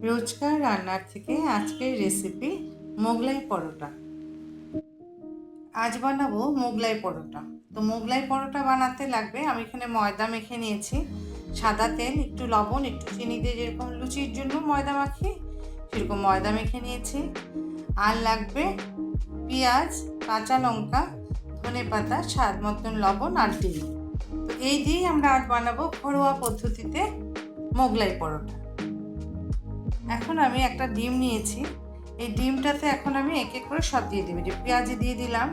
রোজকার রান্নার থেকে আজকের রেসিপি মোগলাই পরোটা। আজ বানাবো মোগলাই পরোটা। তো মোগলাই পরোটা বানাতে লাগবে, আমি এখানে ময়দা মেখে নিয়েছি, সাদা তেল, একটু লবণ, একটু চিনি দিয়ে যেরকম লুচির জন্য ময়দা মাখি সেরকম ময়দা মেখে নিয়েছি। আর লাগবে পেঁয়াজ, কাঁচা লঙ্কা, ধনেপাতা, স্বাদ মতন লবণ আর ডিম। তো এই দিয়েই আমরা আজ বানাবো ঘরোয়া পদ্ধতিতে মোগলাই পরোটা। এখন আমি একটা ডিম নিয়েছি, এই ডিমটাতে এখন আমি এক এক করে সব দিয়ে দেবো। যে পেঁয়াজ দিয়ে দিলাম,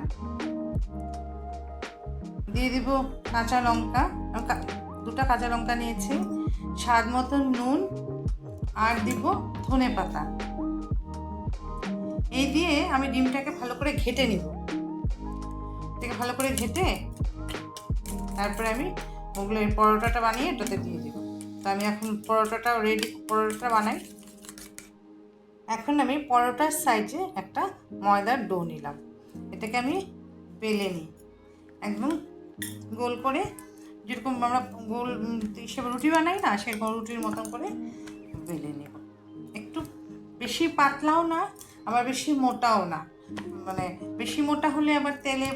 দিয়ে দিব কাঁচা লঙ্কা, দুটো কাঁচা লঙ্কা নিয়েছি, স্বাদ মতন নুন, আর দিব ধনেপাতা। এই দিয়ে আমি ডিমটাকে ভালো করে ঘেটে নিব। এটাকে ভালো করে ঘেটে তারপরে আমি মোগলাই পরোটাটা বানিয়ে এটাতে দিয়ে দেবো। তো আমি এখন পরোটাটা বানাই। এখন আমি পরোটার সাইজে একটা ময়দার ডো নিলাম, এটাকে আমি বেলে নিই একদম গোল করে, যেরকম আমরা গোল হিসেবে রুটি বানাই না, সেরকম রুটির মতন করে বেলে নেব। একটু বেশি পাতলাও না, আবার বেশি মোটাও না, মানে বেশি মোটা হলে আবার তেলে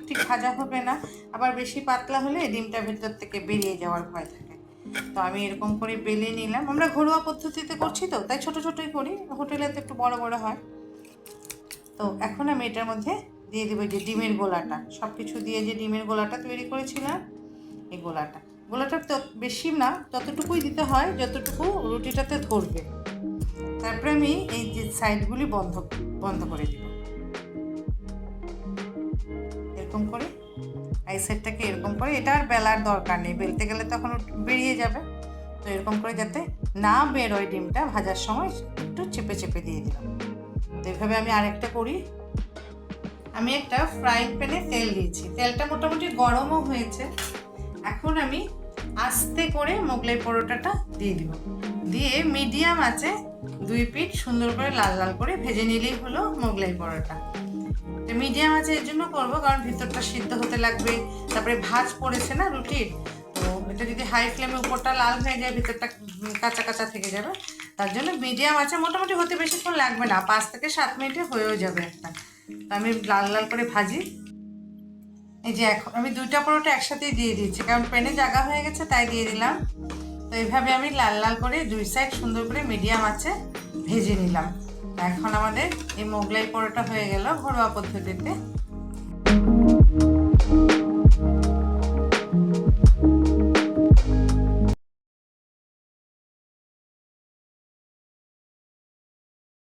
ঠিক ভাজা হবে না, আবার বেশি পাতলা হলে ডিমটা ভেতর থেকে বেরিয়ে যাওয়ার ভয় থাকে। তো আমি এরকম করে বেলে নিলাম, আমরা ঘরোয়া পদ্ধতিতে করছি তো তাই ছোটো ছোটোই করি, হোটেলে তো একটু বড় বড় হয়। তো এখন আমি এটার মধ্যে দিয়ে দেবো যে ডিমের গোলাটা, সব কিছু দিয়ে যে ডিমের গোলাটা তৈরি করেছিলাম, এই গোলাটা তো বেশি না, ততটুকুই দিতে হয় যতটুকু রুটিটাতে ধরবে। তারপরে আমি এই যে সাইডগুলি বন্ধ করে দিব, এরকম করে এই সাইডটাকে এরকম করে। এটা আর বেলার দরকার নেই, বেলতে গেলে তখন বেরিয়ে যাবে। তো এরকম করে যাতে না বেরোয় ডিমটা, ভাজার সময় একটু চেপে চেপে দিয়ে দিলাম। তো এইভাবে আমি আরেকটা করি। আমি একটা ফ্রাইং প্যানে তেল দিয়েছি, তেলটা মোটামুটি গরমও হয়েছে। এখন আমি আস্তে করে মোগলাই পরোটাটা দিয়ে দিব, দিয়ে মিডিয়াম আঁচে দুই পিঠ সুন্দর করে লাল লাল করে ভেজে নিলেই হলো মোগলাই পরোটা। তো মিডিয়াম আঁচে এর জন্য করবো কারণ ভিতরটা সিদ্ধ হতে লাগবে, তারপরে ভাঁজ পড়েছে না রুটির। তো এটা যদি হাই ফ্লেমে উপরটা লাল হয়ে যায়, ভিতরটা কাঁচা কাঁচা থেকে যাবে। তার জন্য মিডিয়াম আঁচে মোটামুটি হতে বেশিক্ষণ লাগবে না, 5 থেকে 7 মিনিটে হয়েও যাবে একটা। তো আমি লাল লাল করে ভাজি। এই যে এখন আমি দুইটা পরোটা একসাথেই দিয়ে দিয়েছি, কারণ প্যানে জায়গা হয়ে গেছে তাই দিয়ে দিলাম। তো এইভাবে আমি লাল লাল করে দুই সাইড সুন্দর করে মিডিয়াম আঁচে ভেজে নিলাম। এখন আমাদের এই মোগলাই পরোটা হয়ে গেল ঘরোয়া পদ্ধতিতে।